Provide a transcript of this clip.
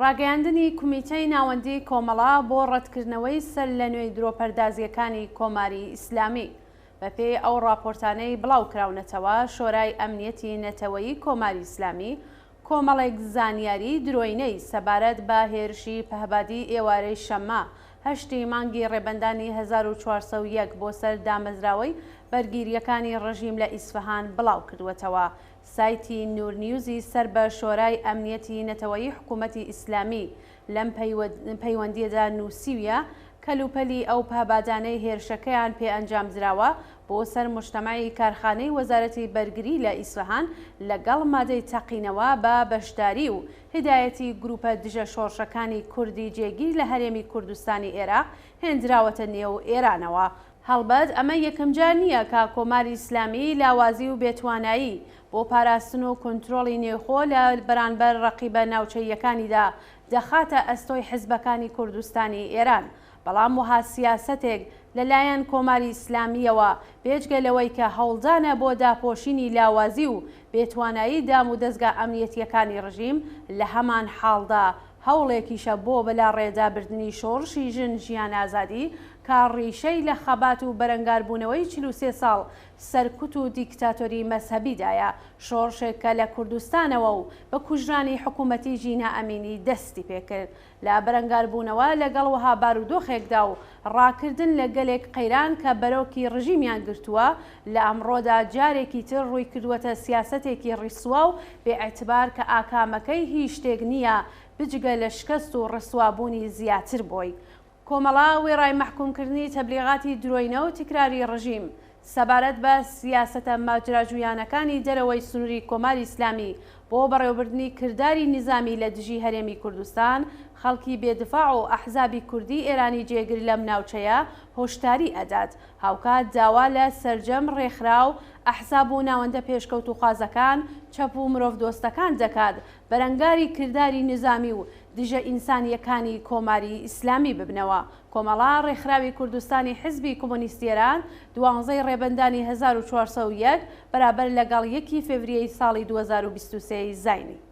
ڕاگەیاندنی کومیتەی ناوەندی کۆمەڵا بۆ ڕەتکردنەوەی سەر لە نوێی درۆپەردازیەکانی کۆماری ئیسلامی. بەپێی ئەو ڕاپۆرتانەی بڵاو کراونەتەوە، شۆرای ئەمنیەتی نەتەوەیی کۆماری ئیسلامی کۆمەڵێک زانیاری درۆینەی سەبارەت بە هێرشی پەهبادی ئێوارەی شەممە 8 مانگی ڕێبەندانی 1401 بۆ سەر دامەزراوەی بەرگیریەکانی ڕژیم لە ئیسفەهان بڵاو کردوەتەوە. سایتی نور نیوزی سەر بە شۆرای ئەمنیەتی نەتەوەیی حکوومەتی ئیسلامی لەم پەیوەندیەدا نووسیویە کەلوپەلی ئەو پەهبادانەی هێرشەکەیان پێ ئەنجامدراوە بۆ سەر موشتەمای کارخانەی وەزارەتی بەرگری لە ئیسفەهان لەگەڵ مادەی تەقینەوە بە بەشداری و هدایەتی گروپە دژە شۆڕشەکانی کوردی جێگیر لە هەرێمی کوردستانی عێراق هێنراوەتە نێو ئێرانەوە. هەڵبەت ئەمە یەکەم جار نییە کە کۆماری ئیسلامی لاوازی و بێتوانایی بۆ پاراستن و کۆنتڕۆڵی نێوخۆ لە بەرانبەر ڕەقیبە ناوچەیەکانیدا دەخاتە ئەستۆی حیزبەکانی کوردستانی ئێران. بەڵام وها سیاسەتێک لەلایەن کۆماری ئیسلامیەوە بێجگە لەوەی کە هەوڵدانە بۆ داپۆشینی لاوازی و بێتوانایی دام و دەستگا ئەمنیەتیەکانی ڕژیم لە هەمان حاڵدا هەوڵێکیشە بۆ بەلاڕێدابردنی شۆڕشی ژن ژیان ئازادی کە ڕیشەی لە خەبات و بەرەنگاربوونەوەی 43 ساڵ سەرکوت و دیکتاتۆری مەسهەبیدایە، شۆڕشێک کە لە کوردستانەوە و بە کوژرانی حکوومەتی ژینا ئەمینی دەستی پێکرد. لە بەرەنگاربوونەوە لەگەڵ وها بارودۆخێکدا و ڕاکردن لە گەلێک قەیران کە بەرەوکی ڕژیمیان گرتووە، لە ئەمڕۆدا جارێکی تر ڕووی کردووەتە سیاسەتێکی ڕیسوا و بێئێتبار کە ئاکامەکەی هیچ شتێک نییە بجگە لە شکست و ڕسوابوونی زیاتر بۆی. کۆمەڵا وێڕای مەحکومکردنی تەبلیغاتی درۆینە و تکراری ڕژیم سەبارەت بە سیاسەتە ماجراجویانەکانی دەرەوەی سنووری کۆماری ئیسلامی بۆ بەڕێوەبردنی کردداری نظامی لە دژی هەرێمی کوردستان، خەڵکی بێدفاع و ئەحزابی کوردی ئێرانی جێگر لەم ناوچەیە هۆشداری ئەدات. هاوکات داوا لە سەرجەم ڕێکخراو ئەحزاب و ناوەندە پێشکەوت و خوازەکان چەپ و مرۆڤ دۆستەکان دەکات بەرەنگاری کردداری نظامی و دژە ئینسانیەکانی کۆماری ئیسلامی ببنەوە. کۆمەڵا ڕێکخراوی کوردستانی حیزبی کۆمۆنیستی ئێران 12 ڕێبەندانی 1401 بەرابەر لەگەڵ 1 فێڤریەی ساڵی 2023 زاینی.